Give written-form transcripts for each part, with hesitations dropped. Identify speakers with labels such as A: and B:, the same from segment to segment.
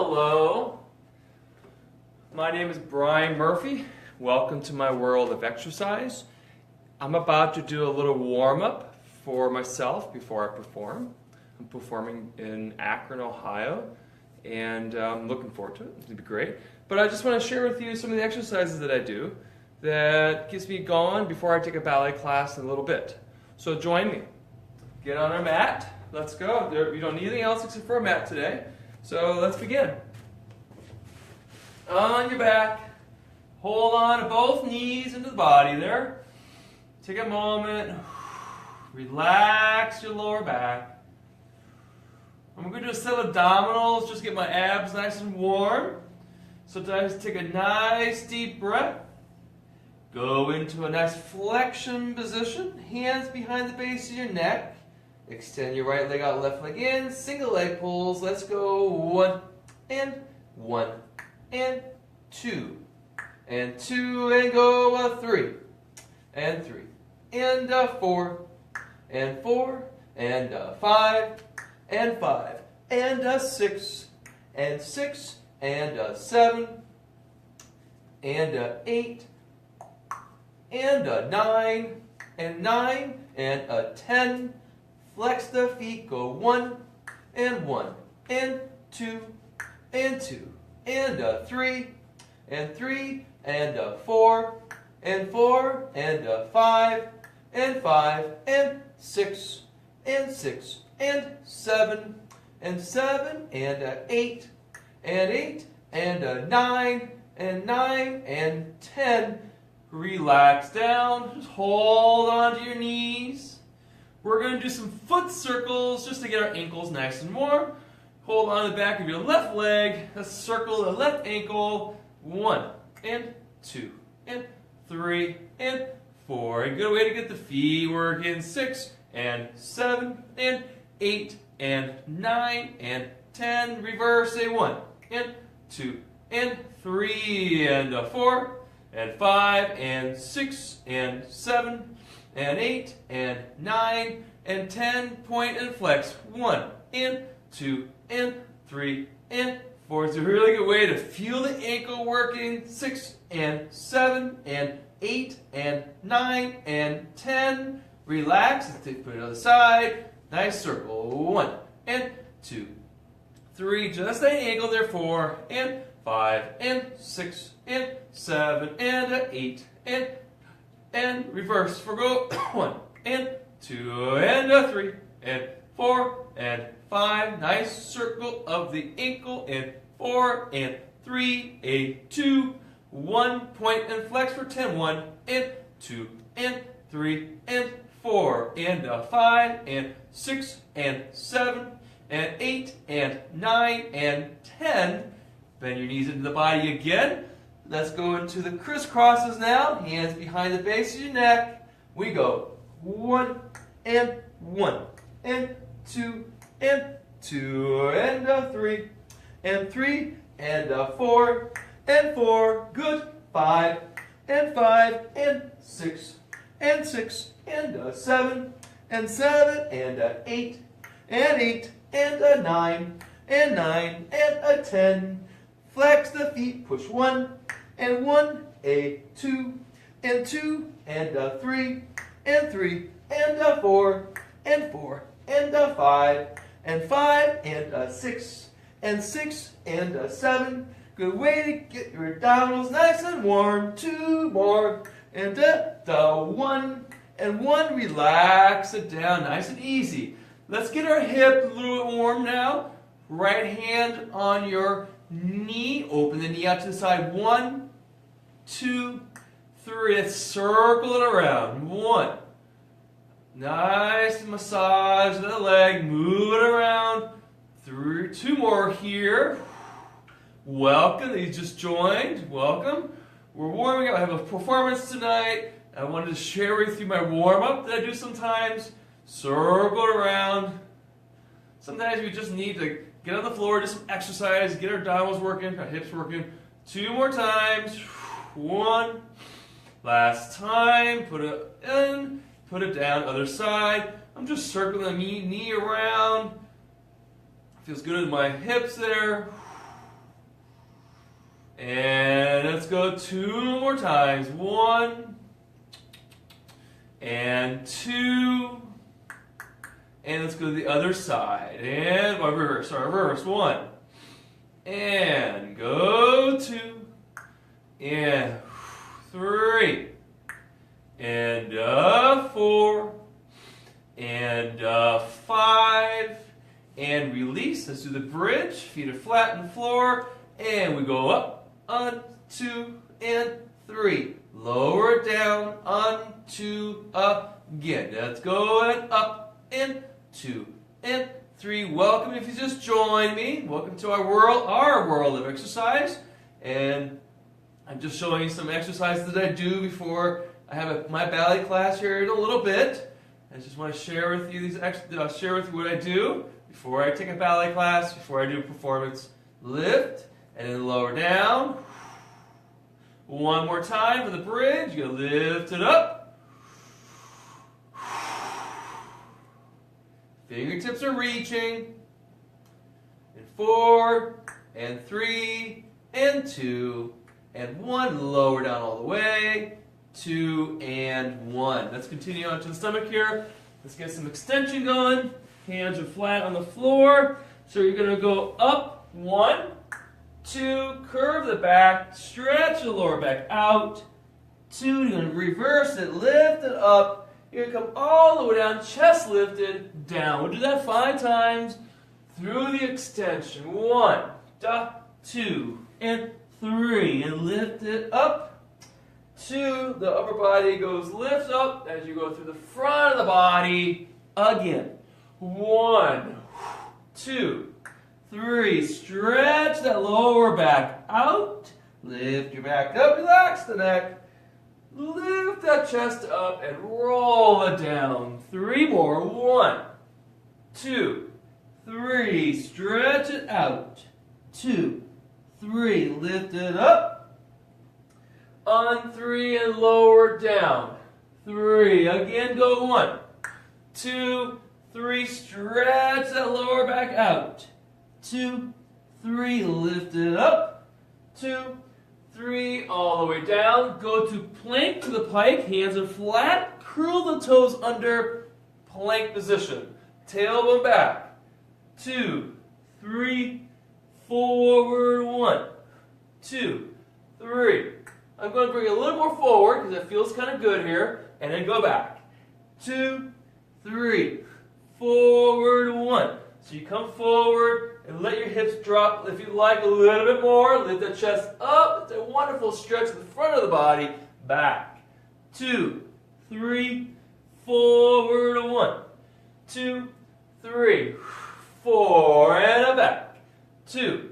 A: Hello, my name is Brian Murphy. Welcome to my world of exercise. I'm about to do a little warm-up for myself before I perform. I'm performing in Akron, Ohio, and I'm looking forward to it. It's going to be great. But I just want to share with you some of the exercises that I do that gets me going before I take a ballet class in a little bit. So join me. Get on our mat. Let's go. You don't need anything else except for a mat today. So let's begin. On your back. Hold on to both knees into the body there. Take a moment. Relax your lower back. I'm going to do a set of abdominals. Just get my abs nice and warm. So just take a nice deep breath. Go into a nice flexion position. Hands behind the base of your neck. Extend your right leg out, left leg in. Single leg pulls. Let's go. 1 and 1 and 2 and 2 and go 3 and 3 and 4 and 4 and 5 and 5 and 6 and 6 and 7 and 8 and 9 and 9 and 10. Flex the feet, go 1 and 1 and 2 and 2 and 3 and 3 and 4 and 4 and 5 and 5 and 6 and 6 and 7 and 7 and 8 and 8 and 9 and 9 and 10. Relax down. Just hold on to your knees. We're going to do some foot circles just to get our ankles nice and warm. Hold on to the back of your left leg. Let's circle the left ankle. 1 and 2 and 3 and 4. A good way to get the feet working. 6 and 7 and 8 and 9 and 10. Reverse. Say 1 and 2 and 3 and 4 and 5 and 6 and 7 and 8 and 9 and 10. Point and flex. 1 and 2 and 3 and 4. It's a really good way to feel the ankle working. 6 and 7 and 8 and 9 and 10. Relax. Let's put it on the other side. Nice circle. 1 and 2, 3. Just that ankle there. 4 and 5 and 6 and 7 and 8 and reverse for go 1 and 2 and 3 and 4 and 5. Nice circle of the ankle and 4 and 3, a 2, 1. Point and flex for 10. 1 and 2 and 3 and 4 and 5 and 6 and 7 and 8 and 9 and 10. Bend your knees into the body again. Let's go into the crisscrosses now. Hands behind the base of your neck. We go 1 and 1 and 2 and 2 and 3 and 3 and 4 and 4. Good. 5 and 5 and 6 and 6 and 7 and 7 and 8 and 8 and 9 and 9 and 10. Flex the feet. Push 1 and 1, a 2 and 2 and 3 and 3 and 4 and 4 and 5 and 5 and 6 and 6 and 7. Good way to get your abdominals nice and warm. 2 more and 1 and 1. Relax it down nice and easy. Let's get our hip a little bit warm now. Right hand on your knee. Open the knee out to the side. 1, 2, 3. Let's circle it around. 1. Nice massage of the leg. Move it around. 3. 2 more here. Welcome. You just joined. Welcome. We're warming up. I have a performance tonight. I wanted to share with you my warm-up that I do sometimes. Circle it around. Sometimes we just need to get on the floor, do some exercise, get our abdominals working, our hips working. 2 more times. 1. Last time. Put it in, put it down, other side. I'm just circling the knee around. Feels good in my hips there. And let's go 2 more times. 1 and 2. And let's go to the other side. And reverse. Sorry, reverse. 1. And go 2. And 3. And 4. And 5. And release. Let's do the bridge. Feet are flat on the floor. And we go up. 1, 2, and 3. Lower it down. 1, 2, again. Let's go and up. And 2, and 3. Welcome if you just joined me. Welcome to our world of exercise. And I'm just showing you some exercises that I do before I have my ballet class here in a little bit. I just want to share with you share with you what I do before I take a ballet class, before I do a performance. Lift and then lower down. One more time for the bridge. You gotta lift it up. Fingertips are reaching. And 4, and 3, and 2, and 1. Lower down all the way. 2, and 1. Let's continue on to the stomach here. Let's get some extension going. Hands are flat on the floor. So you're going to go up. 1, 2, curve the back, stretch the lower back out. 2, you're going to reverse it, lift it up. You're going to come all the way down, chest lifted, down. We'll do that 5 times through the extension. 1, 2, and 3. And lift it up. 2, the upper body goes lift up as you go through the front of the body. Again. 1, 2, 3. Stretch that lower back out. Lift your back up, relax the neck. Lift that chest up and roll it down. 3 more. 1, 2, 3. Stretch it out. 2, 3. Lift it up. On 3 and lower down. 3. Again, go 1, 2, 3. Stretch that lower back out. 2, 3. Lift it up. 2, 3, all the way down. Go to plank to the pike. Hands are flat. Curl the toes under plank position. Tailbone back. 2, 3, forward. 1, 2, 3. I'm going to bring it a little more forward because it feels kind of good here. And then go back. 2, 3, forward. 1. So you come forward and let your hips drop. If you like a little bit more, lift the chest up. It's a wonderful stretch to the front of the body. Back. 2, 3, forward. 1, 2, 3, 4, and a back. 2.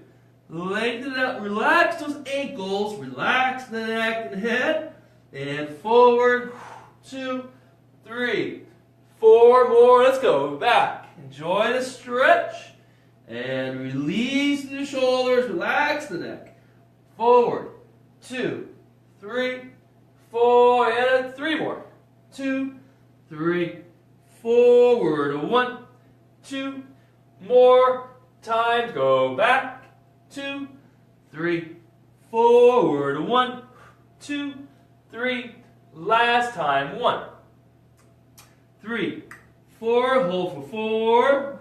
A: Lengthen it out. Relax those ankles. Relax the neck and head. And forward. 2, 3, 4 more. Let's go. Back. Enjoy the stretch. And release the shoulders. Relax the neck. Forward. 2, 3, 4, and 3 more. 2, 3, forward. 1, 2 more times. Go back. 2, 3, forward. 1, 2, 3. Last time. 1, 3, 4. Hold for 4.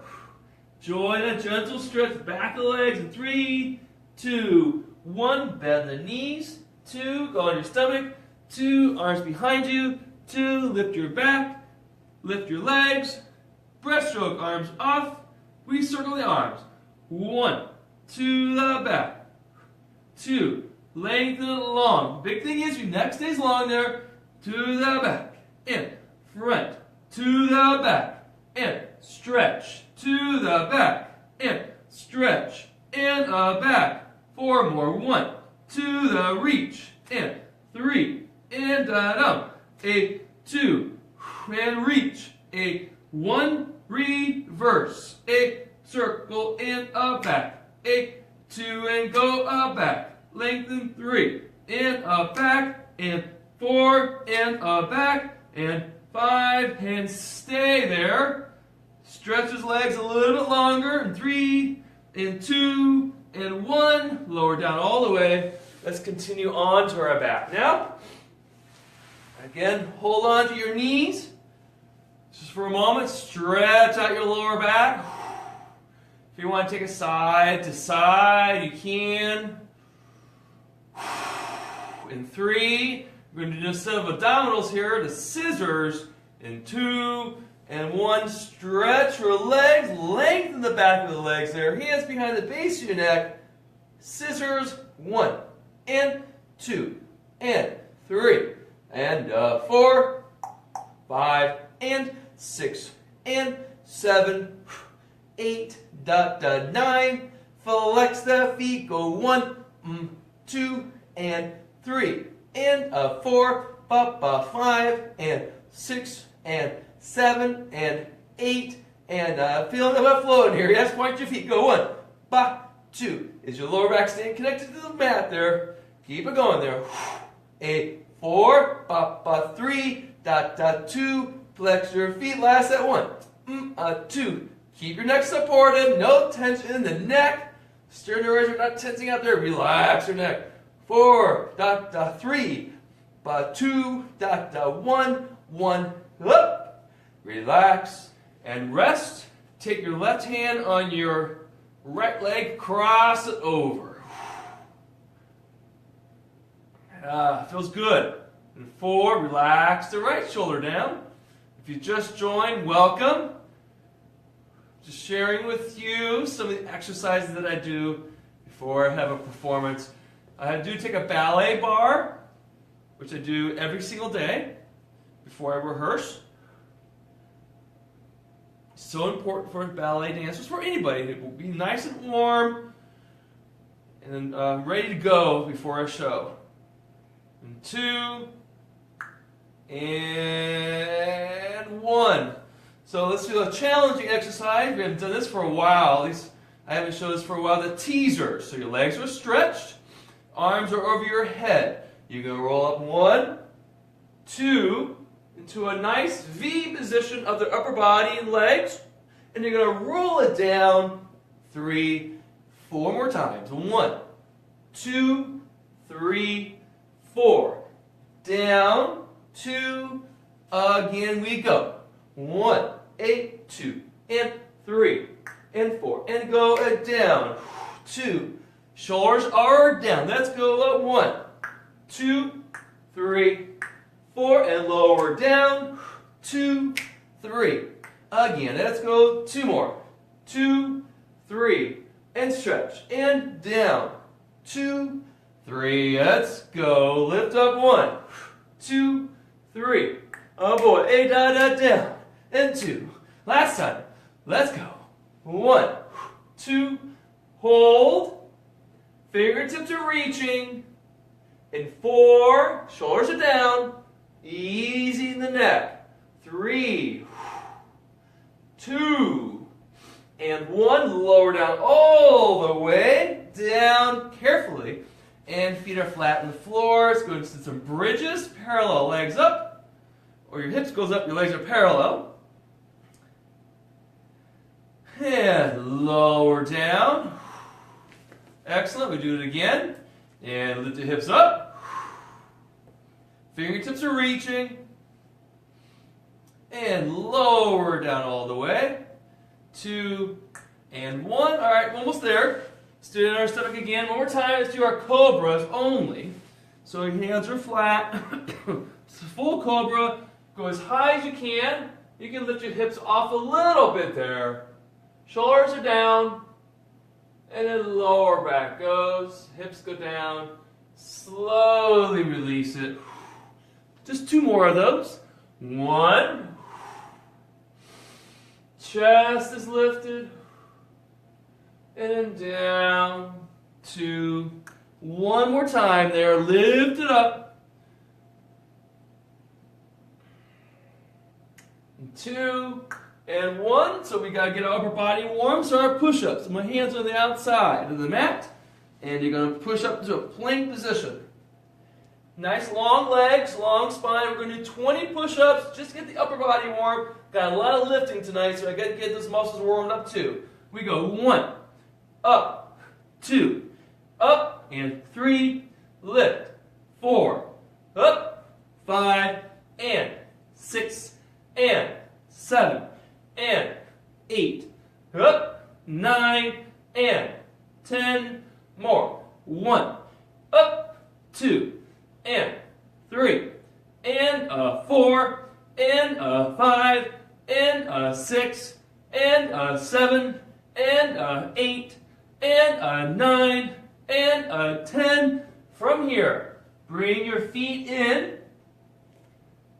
A: Join a gentle stretch back of the legs. And 3, 2, 1. Bend the knees. 2. Go on your stomach. 2. Arms behind you. 2. Lift your back. Lift your legs. Breaststroke. Arms off. We circle the arms. 1. To the back. 2. Lengthen it long. Big thing is your neck stays long there. To the back. And front. To the back. And stretch. To the back. And stretch. And back. 4 more. 1. To the reach. And 3. And down. 2. And reach. 1. Reverse. Circle and back. 2 and go back. Lengthen 3 and back. And 4 and back. And 5 and stay there. Stretch his legs a little bit longer. And 3 and 2 and 1. Lower down all the way. Let's continue on to our back. Now, again, hold on to your knees. Just for a moment, stretch out your lower back. If you want to take a side to side, you can. In 3, we're going to do instead of abdominals here, the scissors in 2 and 1. Stretch your legs, lengthen the back of the legs there, hands behind the base of your neck. Scissors, 1 and 2 and 3 and 4, 5 and 6 and 7, 8, 9. Flex the feet, go 1, 2 and 3 and 4, 5 and 6 and 7 and 8 and feeling a bit flow in here. Yes, point your feet. Go 1, 2. Is your lower back staying connected to the mat there? Keep it going there. 4, 3, 2. Flex your feet. Last at 1, 2. Keep your neck supported. No tension in the neck. Sternum are not tensing out there. Relax your neck. 4, 3, 2, 1, up. Relax and rest. Take your left hand on your right leg, cross it over. Feels good. And 4, relax the right shoulder down. If you just joined, welcome. Just sharing with you some of the exercises that I do before I have a performance. I do take a ballet bar, which I do every single day before I rehearse. So important for ballet dancers, for anybody. It will be nice and warm and ready to go before a show. And 2 and 1. So let's do a challenging exercise. We haven't done this for a while. At least I haven't shown this for a while. The teaser. So your legs are stretched. Arms are over your head. You're going to roll up 1, 2, into a nice V position of the upper body and legs. And you're going to roll it down 3, 4 more times. 1, 2, 3, 4. Down, 2, again we go. 1, 8, 2, and 3, and 4. And go down. 2. Shoulders are down. Let's go up. 1, 2, 3, 4. And lower down. 2, 3. Again, let's go 2 more. 2, 3. And stretch. And down. 2, 3. Let's go. Lift up. 1, 2, 3. Oh boy. Down. And 2. Last time. Let's go. 1, 2. Hold. Fingertips are reaching. And 4. Shoulders are down. Easy in the neck. 3. 2. And 1. Lower down all the way. Down carefully. And feet are flat on the floor. Let's go into some bridges. Parallel legs up. Or your hips goes up, your legs are parallel. And lower down. Excellent. We do it again. And lift the hips up. Fingertips are reaching. And lower down all the way. 2 and 1. All right, almost there. Let's do it in our stomach again. One more time. Let's do our cobras only. So your hands are flat. It's a full cobra. Go as high as you can. You can lift your hips off a little bit there. Shoulders are down. And then lower back goes. Hips go down. Slowly release it. Just 2 more of those. 1. Chest is lifted. And then down. 2. 1 more time there. Lift it up. 2 and 1. So we got to get our upper body warm. So our push-ups. So my hands are on the outside of the mat. And you're going to push up to a plank position. Nice long legs, long spine. We're going to do 20 push-ups. Just get the upper body warm. Got a lot of lifting tonight, so I got to get those muscles warmed up too. We go 1, up, 2, up, and 3, lift, 4, up, 5, and 6, and 7, and 8, up, 9, and 10, more, 1, up, 2, and 3, and a 4, and a 5, and a 6, and a 7, and a 8, and a 9, and a 10. From here, bring your feet in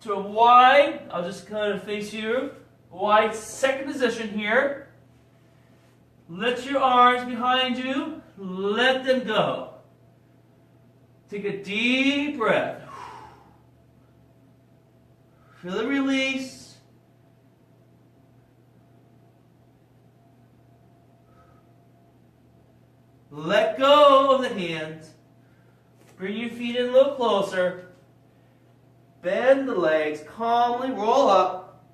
A: to a wide, I'll just kind of face you, wide second position here. Let your arms behind you, let them go. Take a deep breath. Feel the release. Let go of the hands. Bring your feet in a little closer. Bend the legs, calmly roll up.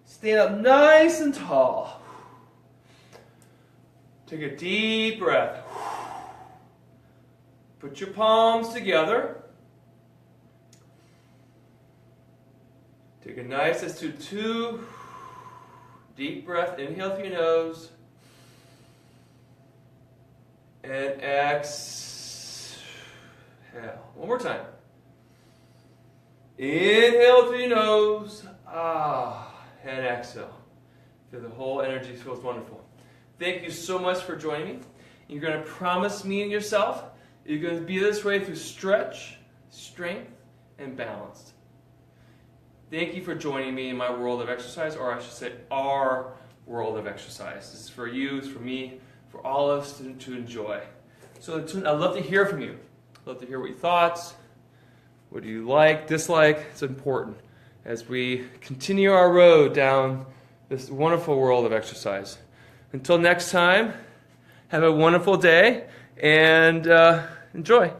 A: Stand up nice and tall. Take a deep breath. Put your palms together. Take a nice, let's do 2 deep breath. Inhale through your nose. And exhale. One more time. Inhale through your nose. And exhale. Feel the whole energy feels wonderful. Thank you so much for joining me. You're going to promise me and yourself you're going to be this way through stretch, strength, and balance. Thank you for joining me in my world of exercise, or I should say our world of exercise. This is for you, it's for me, for all of us to enjoy. So I'd love to hear from you. I'd love to hear what your thoughts, what do you like, dislike. It's important as we continue our road down this wonderful world of exercise. Until next time, have a wonderful day and enjoy.